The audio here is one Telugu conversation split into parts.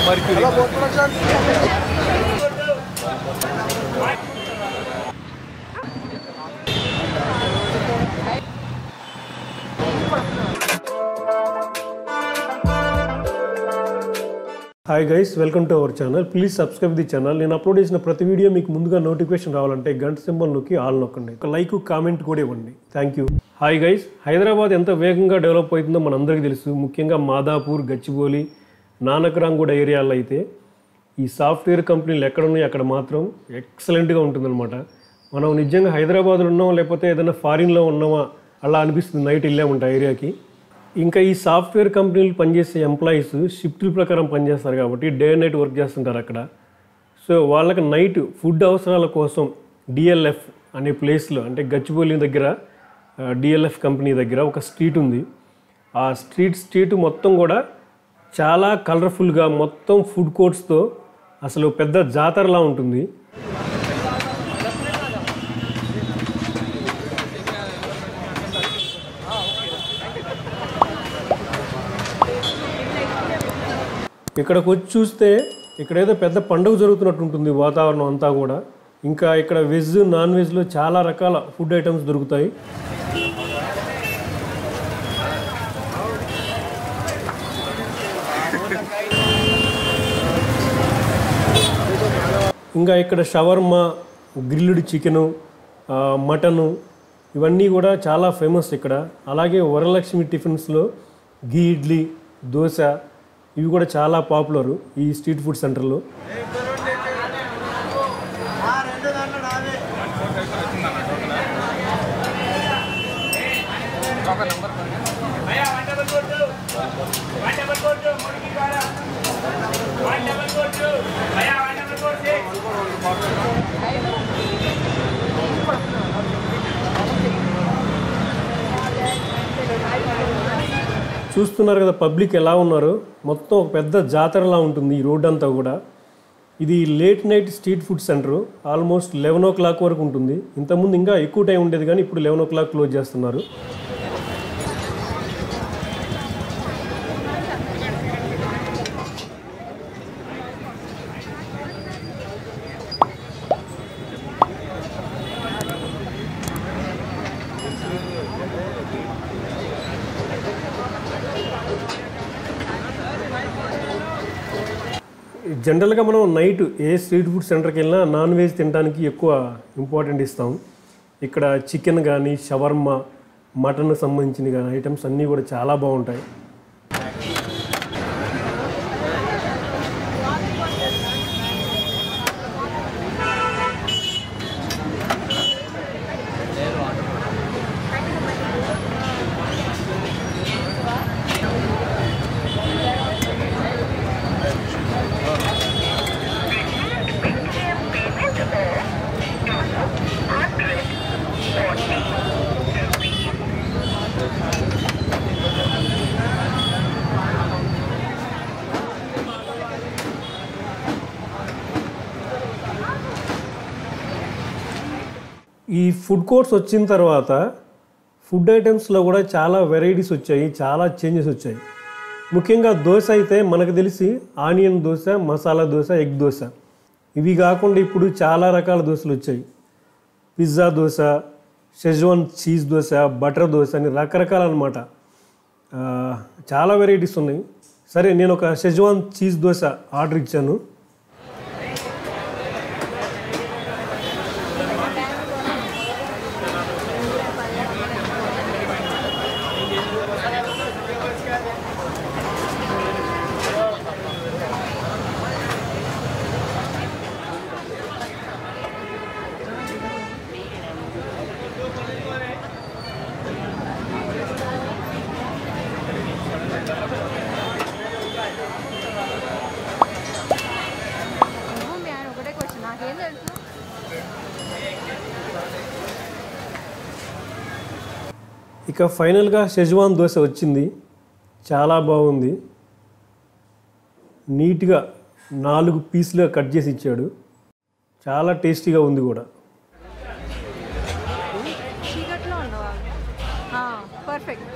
Mercury. Hi guys, welcome to our channel. Please subscribe the channel. నేను అప్లోడ్ చేసిన ప్రతి వీడియో మీకు ముందుగా నోటిఫికేషన్ రావాలంటే గంట సింబల్ నొక్కి ఆల్ నొక్కండి. ఒక లైక్ కామెంట్ కూడా ఇవ్వండి. థాంక్యూ. హాయ్ గైస్, హైదరాబాద్ ఎంత వేగంగా డెవలప్ అవుతుందో మనందరికీ తెలుసు. ముఖ్యంగా మాదాపూర్, గచ్చిబౌలి, నానక్రాంగూడ ఏరియాలో అయితే ఈ సాఫ్ట్వేర్ కంపెనీలు ఎక్కడ ఉన్నాయో అక్కడ మాత్రం ఎక్సలెంట్గా ఉంటుందన్నమాట. మనం నిజంగా హైదరాబాద్లో ఉన్నామా లేకపోతే ఏదైనా ఫారిన్లో ఉన్నామా అలా అనిపిస్తుంది నైట్ వెళ్ళామంట ఆ ఏరియాకి. ఇంకా ఈ సాఫ్ట్వేర్ కంపెనీలు పనిచేసే ఎంప్లాయీస్ షిఫ్ట్ల ప్రకారం పనిచేస్తారు కాబట్టి డే అండ్ నైట్ వర్క్ చేస్తుంటారు అక్కడ. సో వాళ్ళకి నైట్ ఫుడ్ అవసరాల కోసం డిఎల్ఎఫ్ అనే ప్లేస్లో, అంటే గచ్చిబౌలి దగ్గర డిఎల్ఎఫ్ కంపెనీ దగ్గర ఒక స్ట్రీట్ ఉంది. ఆ స్ట్రీట్ మొత్తం కూడా చాలా కలర్ఫుల్గా మొత్తం ఫుడ్ కోర్ట్స్తో అసలు పెద్ద జాతరలా ఉంటుంది. ఇక్కడికి వచ్చి చూస్తే ఇక్కడ ఏదో పెద్ద పండుగ జరుగుతున్నట్టు ఉంటుంది వాతావరణం అంతా కూడా. ఇంకా ఇక్కడ వెజ్, నాన్ వెజ్లో చాలా రకాల ఫుడ్ ఐటమ్స్ దొరుకుతాయి. ఇంకా ఇక్కడ షవర్మా, గ్రిల్డ్ చికెను, మటను ఇవన్నీ కూడా చాలా ఫేమస్ ఇక్కడ. అలాగే వరలక్ష్మి టిఫిన్స్లో ఘీ ఇడ్లీ, దోశ ఇవి కూడా చాలా పాపులర్ ఈ స్ట్రీట్ ఫుడ్ సెంటర్లో. చూస్తున్నారు కదా పబ్లిక్ ఎలా ఉన్నారో. మొత్తం ఒక పెద్ద జాతరలా ఉంటుంది ఈ రోడ్ అంతా కూడా. ఇది late night street food centre. Almost 11 o'clock వరకు ఉంటుంది. ఇంతకుముందు ఇంకా ఎక్కువ టైం ఉండేది కానీ ఇప్పుడు 11 o'clock క్లోజ్ చేస్తున్నారు. జనరల్గా మనం నైట్ ఏ స్ట్రీట్ ఫుడ్ సెంటర్కి వెళ్ళినా నాన్ వెజ్ తినడానికి ఎక్కువ ఇంపార్టెంట్ ఇస్తాం. ఇక్కడ చికెన్ కానీ, షవర్మా, మటన్ సంబంధించిన కానీ ఐటమ్స్ అన్నీ కూడా చాలా బాగుంటాయి. ఈ ఫుడ్ కోర్ట్స్ వచ్చిన తర్వాత ఫుడ్ ఐటమ్స్లో కూడా చాలా వెరైటీస్ వచ్చాయి, చాలా చేంజెస్ వచ్చాయి. ముఖ్యంగా దోశ అయితే మనకు తెలిసి ఆనియన్ దోశ, మసాలా దోశ, ఎగ్ దోశ ఇవి కాకుండా ఇప్పుడు చాలా రకాల దోశలు వచ్చాయి. Pizza dosa, schezwan cheese dosa, butter dosa అని రకరకాలు అనమాట. చాలా వెరైటీస్ ఉన్నాయి. సరే, నేను ఒక షెజ్వాన్ చీజ్ దోశ ఆర్డర్ ఇచ్చాను. ఇక ఫైనల్గా షెజ్వాన్ దోశ వచ్చింది. చాలా బాగుంది. నీట్గా 4 పీసులుగా కట్ చేసి ఇచ్చాడు. చాలా టేస్టీగా ఉంది కూడా. పర్ఫెక్ట్.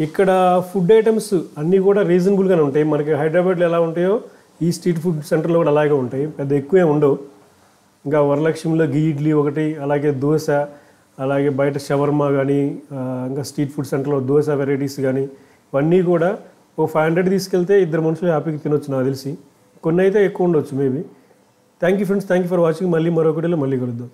ఇక్కడ ఫుడ్ ఐటమ్స్ అన్నీ కూడా రీజనబుల్గానే ఉంటాయి. మనకి హైదరాబాద్లో ఎలా ఉంటాయో ఈ స్ట్రీట్ ఫుడ్ సెంటర్లో కూడా అలాగే ఉంటాయి, పెద్ద ఎక్కువే ఉండవు. ఇంకా వరలక్ష్మిలో గీ ఇడ్లీ ఒకటి, అలాగే దోశ, అలాగే బయట షవర్మా కానీ, ఇంకా స్ట్రీట్ ఫుడ్ సెంటర్లో దోశ వెరైటీస్ కానీ ఇవన్నీ కూడా ఓ 500 తీసుకెళ్తే ఇద్దరు మనుషులు హ్యాపీగా తినొచ్చు నాకు తెలిసి. కొన్ని అయితే ఎక్కువ ఉండొచ్చు maybe. Thank you friends, thank you for watching. మళ్ళీ మరొకటిలో మళ్ళీ కలుద్దాం.